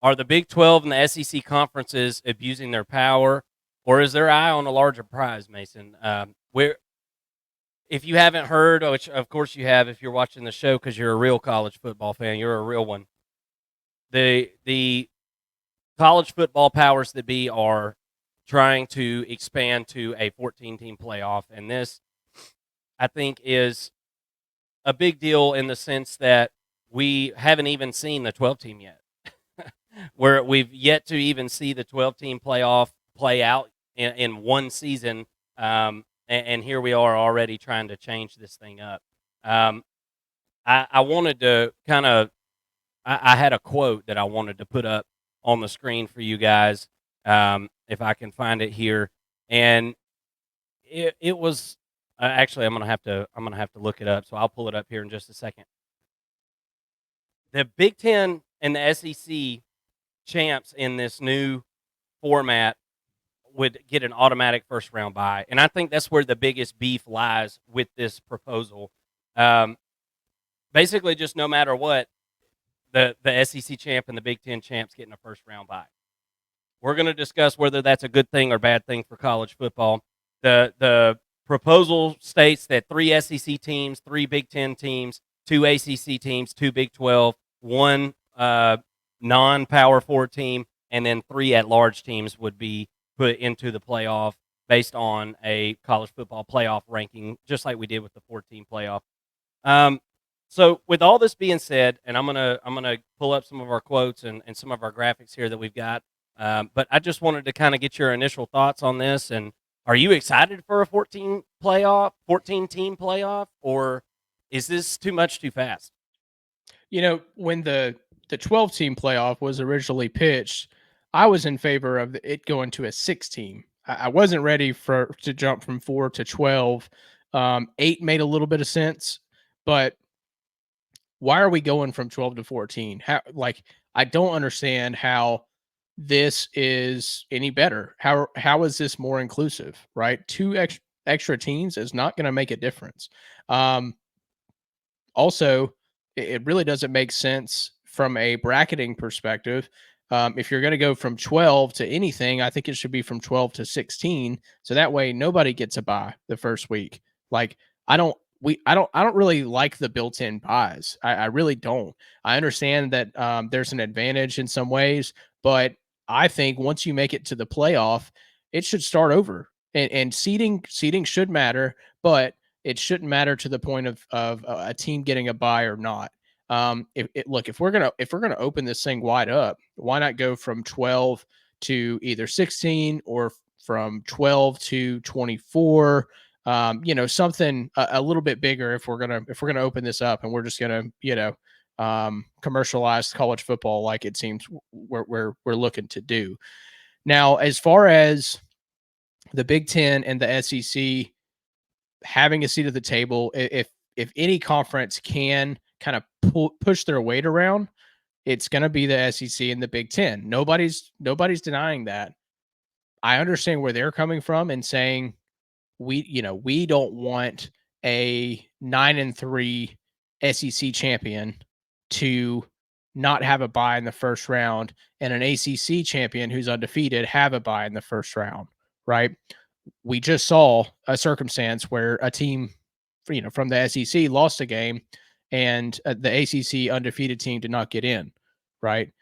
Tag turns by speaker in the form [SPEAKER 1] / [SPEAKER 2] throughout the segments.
[SPEAKER 1] Are the Big 12 and the SEC conferences abusing their power, or is their eye on a larger prize, Mason? If you haven't heard, which of course you have if you're watching the show because you're a real college football fan, you're a real one. The college football powers that be are trying to expand to a 14-team playoff, and this, I think, is a big deal in the sense that we haven't even seen the 12-team yet. Where we've yet to even see the 12-team playoff play out in one season, and here we are already trying to change this thing up. I wanted to kind of I had a quote that I wanted to put up on the screen for you guys, if I can find it here, and it was actually I'm gonna have to look it up, so I'll pull it up here in just a second. The Big Ten and the SEC champs in this new format would get an automatic first round bye, and I think that's where the biggest beef lies with this proposal. Basically, just no matter what, the SEC champ and the Big Ten champs getting a first round bye. We're going to discuss whether that's a good thing or bad thing for college football. The proposal states that 3 SEC teams, 3 Big Ten teams, 2 ACC teams, 2 Big 12, 1 non-Power 4 team, and then 3 at-large teams would be put into the playoff based on a college football playoff ranking, just like we did with the 14 playoff. So with all this being said, and I'm gonna pull up some of our quotes and some of our graphics here that we've got, but I just wanted to kind of get your initial thoughts on this. And are you excited for a 14 team playoff, or is this too much too fast?
[SPEAKER 2] When the 12-team playoff was originally pitched, I was in favor of it going to a 6-team. I wasn't ready to jump from 4 to 12. 8 made a little bit of sense, but why are we going from 12 to 14? I don't understand how this is any better. How is this more inclusive, right? 2 extra teams is not going to make a difference. Also, it really doesn't make sense from a bracketing perspective. If you're going to go from 12 to anything, I think it should be from 12 to 16. So that way nobody gets a bye the first week. Like I don't really like the built-in buys. I really don't. I understand that there's an advantage in some ways, but I think once you make it to the playoff, it should start over. And seeding should matter, but it shouldn't matter to the point of a team getting a bye or not. If we're gonna open this thing wide up, why not go from 12 to either 16 or from 12 to 24? Something a little bit bigger if we're gonna open this up and we're just gonna commercialize college football like it seems we're looking to do. Now, as far as the Big Ten and the SEC having a seat at the table, if any conference can kind of push their weight around, it's going to be the SEC and the Big Ten. Nobody's denying that. I understand where they're coming from and saying we don't want a 9-3 SEC champion to not have a bye in the first round and an ACC champion who's undefeated have a bye in the first round, right? We just saw a circumstance where a team, from the SEC lost a game and the ACC undefeated team did not get in, right?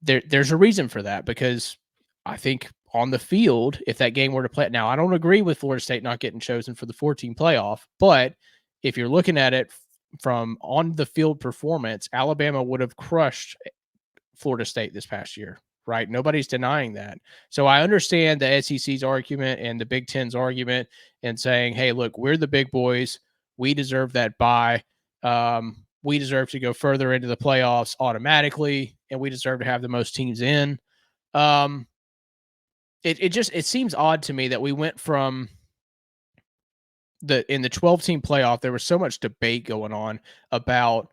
[SPEAKER 2] There's a reason for that, because I think on the field, if that game were to play, now I don't agree with Florida State not getting chosen for the 14 playoff, but if you're looking at it from on the field performance, Alabama would have crushed Florida State this past year, right? Nobody's denying that. So I understand the SEC's argument and the Big Ten's argument and saying, hey, look, we're the big boys. We deserve that bye. We deserve to go further into the playoffs automatically, and we deserve to have the most teams in. It seems odd to me that we went from in the 12-team playoff, there was so much debate going on about,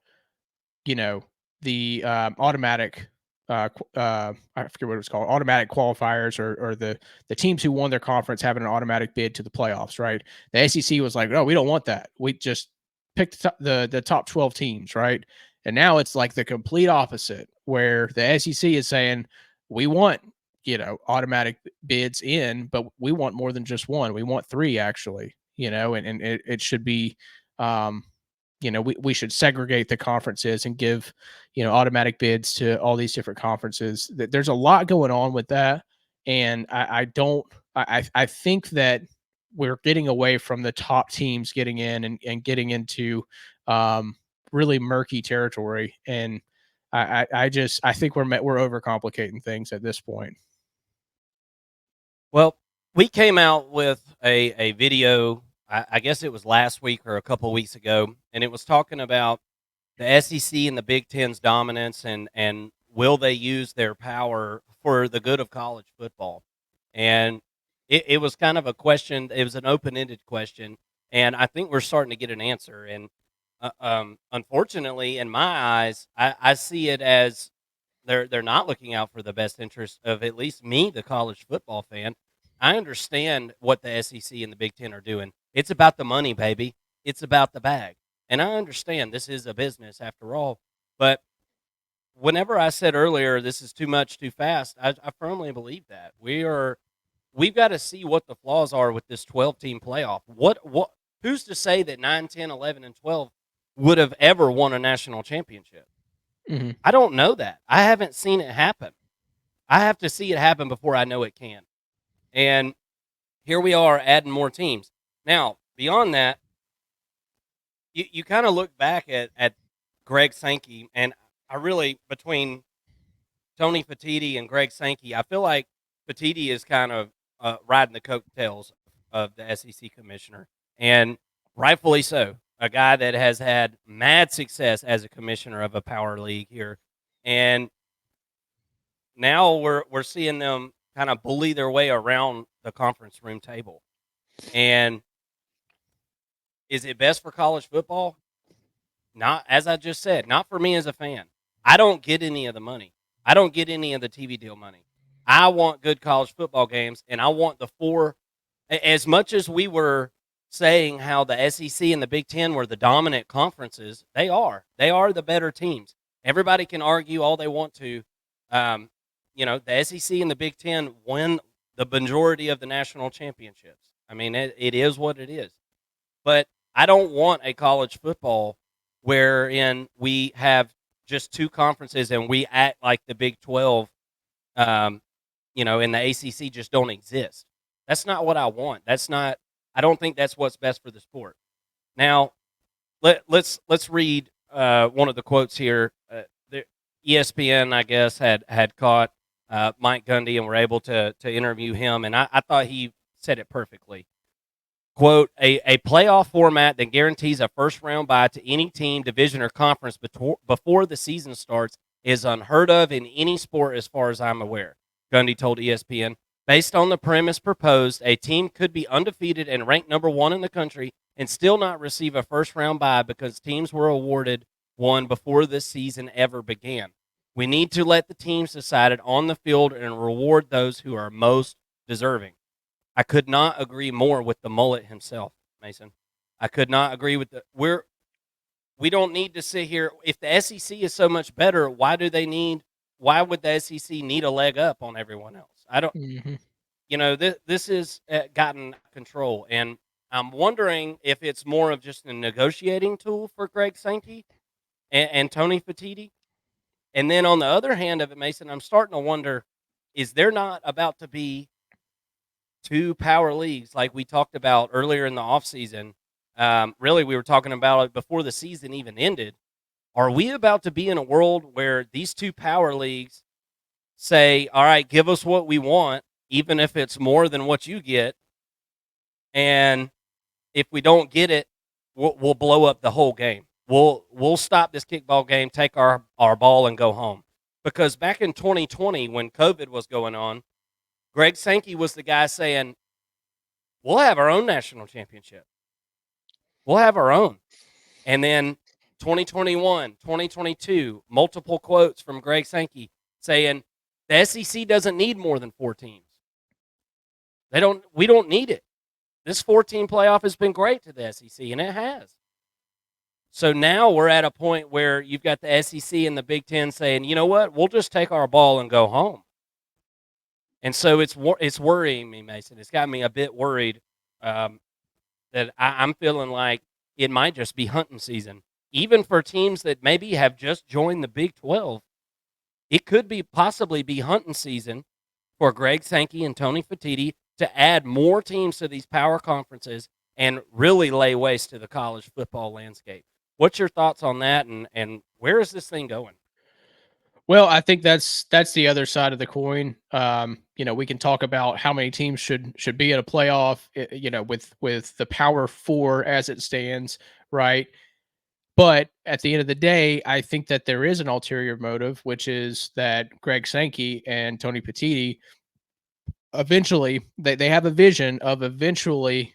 [SPEAKER 2] the automatic I forget what it was called, automatic qualifiers, or the teams who won their conference having an automatic bid to the playoffs, right? The SEC was like, no, we don't want that. We just picked the top 12 teams, right? And now it's like the complete opposite. where the SEC is saying we want automatic bids in, but we want more than just one. We want three actually. And it should be we should segregate the conferences and give automatic bids to all these different conferences. There's a lot going on with that, and I think that we're getting away from the top teams getting in and getting into really murky territory. And I think we're overcomplicating things at this point.
[SPEAKER 1] Well, we came out with a video, I guess it was last week or a couple of weeks ago, and it was talking about the SEC and the Big Ten's dominance, and will they use their power for the good of college football? And it was kind of a question. It was an open-ended question, and I think we're starting to get an answer. And unfortunately, in my eyes, I see it as they're not looking out for the best interest of at least me, the college football fan. I understand what the SEC and the Big Ten are doing. It's about the money, baby. It's about the bag. And I understand this is a business after all. But whenever I said earlier this is too much too fast, I firmly believe that. We've got to see what the flaws are with this 12-team playoff. What who's to say that 9, 10, 11, and 12 would have ever won a national championship?
[SPEAKER 2] Mm-hmm.
[SPEAKER 1] I don't know that. I haven't seen it happen. I have to see it happen before I know it can. And here we are adding more teams. Now, beyond that, you kind of look back at Greg Sankey, and I really, between Tony Fertitta and Greg Sankey, I feel like Fertitta is kind of riding the coattails of the SEC commissioner, and rightfully so. A guy that has had mad success as a commissioner of a power league here, and now we're seeing them kind of bully their way around the conference room table. And is it best for college football? Not, as I just said, not for me as a fan. I don't get any of the money. I don't get any of the TV deal money. I want good college football games, and I want the four. As much as we were saying how the SEC and the Big Ten were the dominant conferences, they are. They are the better teams. Everybody can argue all they want to. The SEC and the Big Ten win the majority of the national championships. I mean, it is what it is. But I don't want a college football wherein we have just two conferences and we act like the Big 12, and the ACC just don't exist. That's not what I want. I don't think that's what's best for the sport. Now, let's read one of the quotes here. The ESPN, I guess, had caught Mike Gundy and were able to interview him, and I thought he said it perfectly. Quote, a playoff format that guarantees a first-round bye to any team, division, or conference before the season starts is unheard of in any sport as far as I'm aware, Gundy told ESPN. Based on the premise proposed, a team could be undefeated and ranked number one in the country and still not receive a first-round bye because teams were awarded one before the season ever began. We need to let the teams decide it on the field and reward those who are most deserving. I could not agree more with the mullet himself, Mason. I could not agree with we don't need to sit here. If the SEC is so much better, why would the SEC need a leg up on everyone else? I don't, this has gotten control. And I'm wondering if it's more of just a negotiating tool for Greg Sankey and Tony Fertitta. And then on the other hand of it, Mason, I'm starting to wonder, is there not about to be two power leagues like we talked about earlier in the offseason? Really, we were talking about it before the season even ended. Are we about to be in a world where these two power leagues say, all right, give us what we want, even if it's more than what you get, and if we don't get it, we'll blow up the whole game. We'll stop this kickball game, take our ball, and go home. Because back in 2020, when COVID was going on, Greg Sankey was the guy saying, we'll have our own national championship. We'll have our own. And then 2021, 2022, multiple quotes from Greg Sankey saying the SEC doesn't need more than four teams. We don't need it. This 14 playoff has been great to the SEC, and it has. So now we're at a point where you've got the SEC and the Big Ten saying, you know what, we'll just take our ball and go home. And so it's worrying me, Mason. It's got me a bit worried um, that I'm feeling like it might just be hunting season, even for teams that maybe have just joined the Big 12. It could be possibly be hunting season for Greg Sankey and Tony Fertitta to add more teams to these power conferences and really lay waste to the college football landscape. What's your thoughts on that, and where is this thing going?
[SPEAKER 2] Well, I think that's the other side of the coin. We can talk about how many teams should be at a playoff, with the Power Four as it stands, right? But at the end of the day, I think that there is an ulterior motive, which is that Greg Sankey and Tony Petitti eventually they have a vision of eventually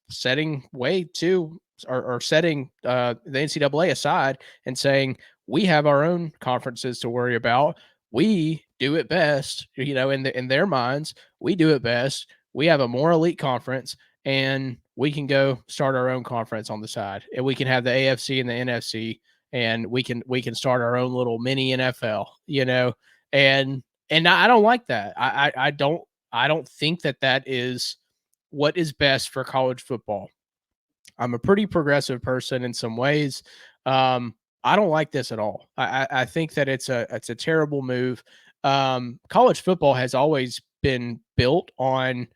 [SPEAKER 2] setting way to or setting the NCAA aside and saying we have our own conferences to worry about. We do it best, in their minds. We do it best. We have a more elite conference, and we can go start our own conference on the side, and we can have the AFC and the NFC, and we can start our own little mini NFL. And I don't like that. I don't think that is what is best for college football. I'm a pretty progressive person in some ways. Um, I don't like this at all. I think that it's a terrible move. College football has always been built on,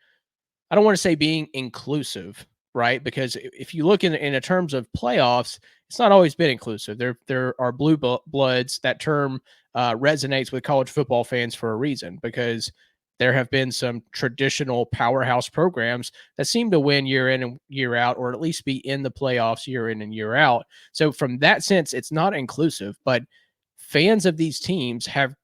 [SPEAKER 2] I don't want to say being inclusive, right? Because if you look in a terms of playoffs, it's not always been inclusive. There are bloods. That term resonates with college football fans for a reason, because there have been some traditional powerhouse programs that seem to win year in and year out, or at least be in the playoffs year in and year out. So from that sense, it's not inclusive, but fans of these teams have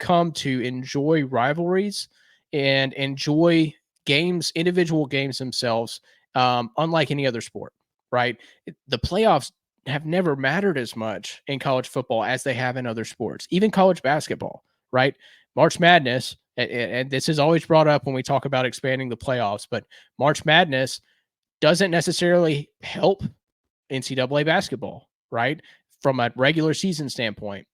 [SPEAKER 2] come to enjoy rivalries and enjoy games, individual games themselves, unlike any other sport, right? The playoffs have never mattered as much in college football as they have in other sports, even college basketball, right? March Madness, and this is always brought up when we talk about expanding the playoffs, but March Madness doesn't necessarily help NCAA basketball, right? From a regular season standpoint.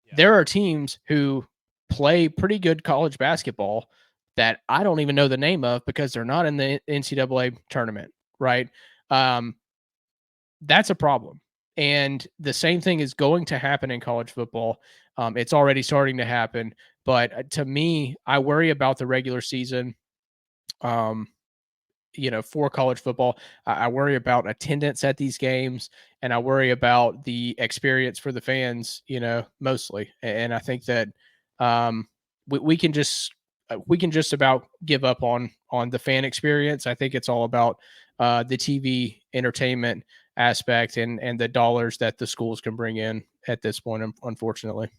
[SPEAKER 1] Yeah.
[SPEAKER 2] There are teams who play pretty good college basketball that I don't even know the name of because they're not in the NCAA tournament, right? Um, that's a problem. And the same thing is going to happen in college football. It's already starting to happen. But to me, I worry about the regular season. Um, for college football. I worry about attendance at these games, and I worry about the experience for the fans, mostly. And I think that we can just about give up on the fan experience. I think it's all about the TV entertainment aspect and the dollars that the schools can bring in at this point, unfortunately.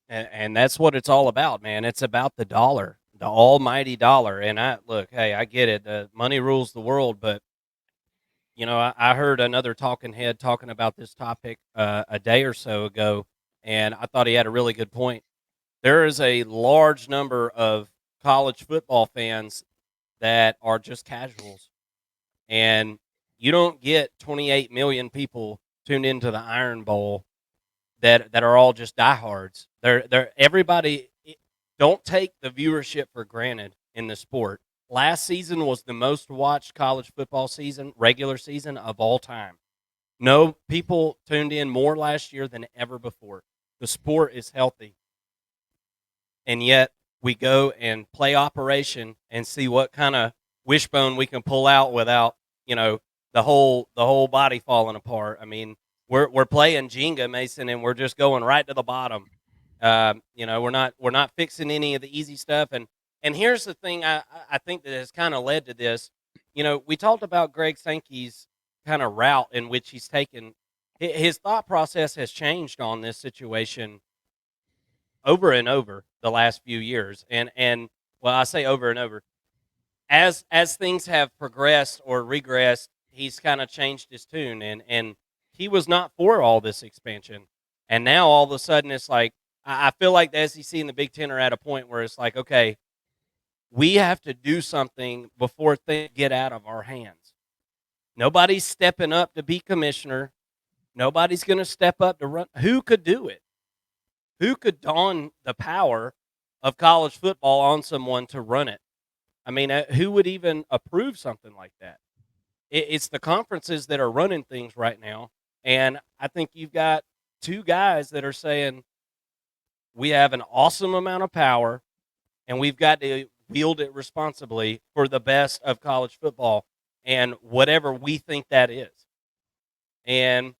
[SPEAKER 1] And that's what it's all about, man. It's about the dollar, the almighty dollar. And I look, hey, I get it. Money rules the world, but I heard another talking head talking about this topic a day or so ago, and I thought he had a really good point. There is a large number of college football fans that are just casuals, and you don't get 28 million people tuned into the Iron Bowl that are all just diehards. They're everybody. Don't take the viewership for granted in the sport. Last season was the most watched college football season, regular season of all time. No people tuned in more last year than ever before. The sport is healthy, and yet we go and play operation and see what kind of wishbone we can pull out without the whole body falling apart. I mean, we're playing Jenga, Mason, and we're just going right to the bottom. We're not fixing any of the easy stuff. And here's the thing I think that has kind of led to this. We talked about Greg Sankey's kind of route in which he's taken. His thought process has changed on this situation over and over the last few years. And well, I say over and over. As things have progressed or regressed, he's kind of changed his tune, and he was not for all this expansion. And now all of a sudden it's like I feel like the SEC and the Big Ten are at a point where it's like, okay, we have to do something before things get out of our hands. Nobody's stepping up to be commissioner. Nobody's going to step up to run. Who could do it? Who could don the power of college football on someone to run it? I mean, who would even approve something like that? It's the conferences that are running things right now. And I think you've got two guys that are saying, we have an awesome amount of power and we've got to wield it responsibly for the best of college football and whatever we think that is. And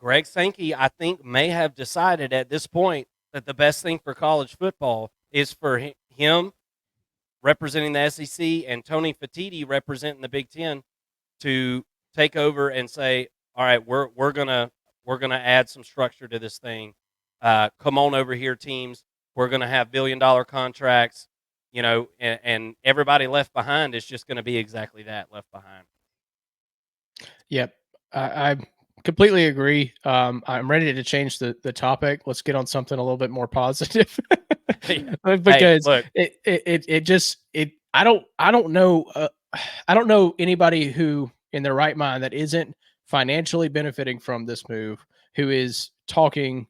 [SPEAKER 1] Greg Sankey, I think, may have decided at this point that the best thing for college football is for him representing the SEC and Tony Fertitta representing the Big Ten to take over and say, all right, we're gonna add some structure to this thing. Come on over here, teams. We're gonna have $1 billion contracts, and everybody left behind is just gonna be exactly that, left behind.
[SPEAKER 2] Yep. I completely agree. I'm ready to change the topic. Let's get on something a little bit more positive.
[SPEAKER 1] Hey,
[SPEAKER 2] Because
[SPEAKER 1] look,
[SPEAKER 2] it just I don't know I don't know anybody who in their right mind that isn't financially benefiting from this move who is talking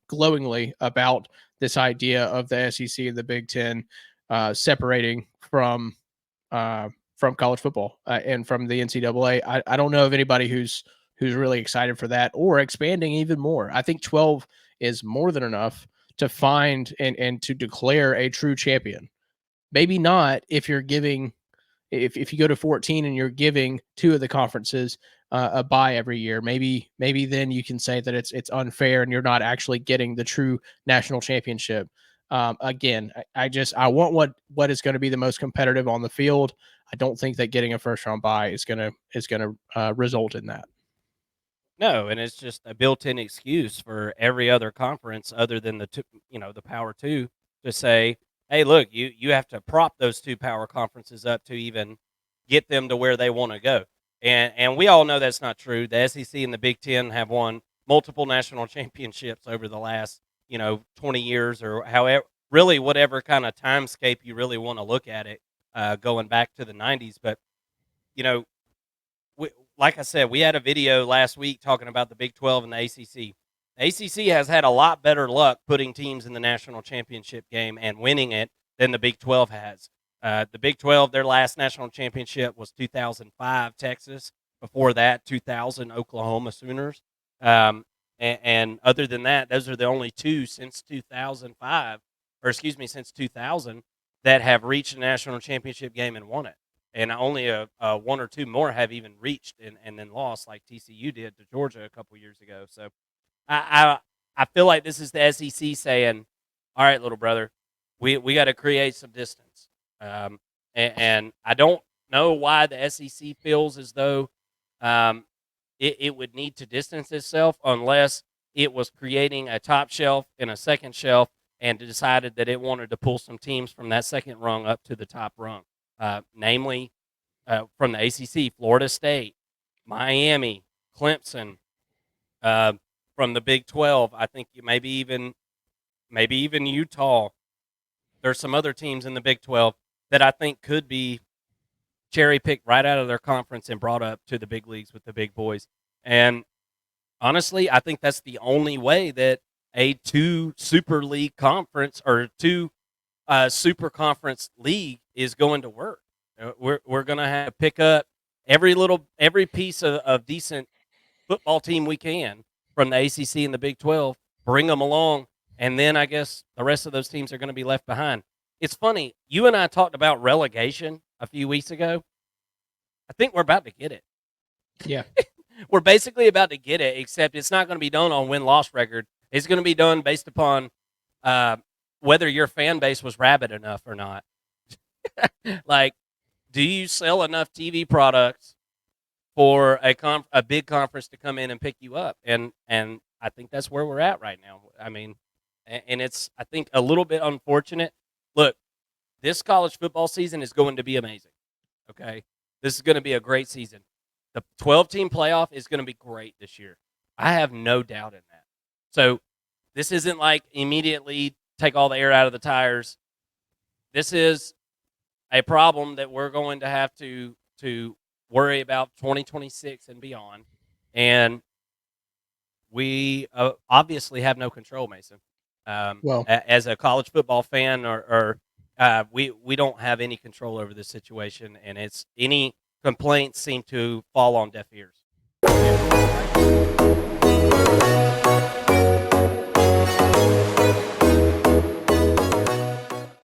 [SPEAKER 2] glowingly about this idea of the SEC and the Big Ten separating uh, from college football and from the NCAA. I don't know of anybody who's really excited for that or expanding even more. I think 12 is more than enough to find and to declare a true champion. Maybe not if you're giving if you go to 14 and you're giving two of the conferences a bye every year, maybe then you can say that it's unfair and you're not actually getting the true national championship. Again, I want what is going to be the most competitive on the field. I don't think that getting a first round bye is gonna result in that.
[SPEAKER 1] no, and it's just a built-in excuse for every other conference other than the Power Two to say, "Hey, look, you have to prop those two power conferences up to even get them to where they want to go." And we all know that's not true. The SEC and the Big Ten have won multiple national championships over the last 20 years or however, really whatever kind of timescape you really want to look at it, going back to the 90s. But you know we, like I said, we had a video last week talking about the Big 12 and the ACC. The ACC has had a lot better luck putting teams in the national championship game and winning it than the Big 12 has. The Big 12, their last national championship was 2005 Texas. Before that, 2000 Oklahoma Sooners. And other than that, those are the only two since 2005, or excuse me, since 2000 that have reached a national championship game and won it, and only a one or two more have even reached and then lost, like TCU did to Georgia a couple years ago. So I feel like this is the SEC saying, "All right, little brother, we got to create some distance." And I don't know why the SEC feels as though it would need to distance itself unless it was creating a top shelf and a second shelf and decided that it wanted to pull some teams from that second rung up to the top rung, namely from the ACC, Florida State, Miami, Clemson, uh, from the Big 12. I think maybe even Utah. There's some other teams in the Big 12 that I think could be cherry picked right out of their conference and brought up to the big leagues with the big boys. And honestly, I think that's the only way that a two super league conference or two super conference league is going to work. We're going to have to pick up every piece of decent football team we can from the ACC and the Big 12, bring them along, and then I guess the rest of those teams are going to be left behind. It's funny. You and I talked about relegation a few weeks ago. I think we're about to get it.
[SPEAKER 2] Yeah.
[SPEAKER 1] We're basically about to get it, except it's not going to be done on win-loss record. It's going to be done based upon uh, whether your fan base was rabid enough or not. Like, do you sell enough TV products for a big conference to come in and pick you up? And I think that's where we're at right now. I mean, and it's, I think, a little bit unfortunate. Look, this college football season is going to be amazing. Okay, this is going to be a great season. The 12-team playoff is going to be great this year. I have no doubt in that. So this isn't like immediately take all the air out of the tires. This is a problem that we're going to have to worry about 2026 and beyond. And we obviously have no control, Mason.
[SPEAKER 2] Well,
[SPEAKER 1] As a college football fan, we don't have any control over this situation, and it's any complaints seem to fall on deaf ears.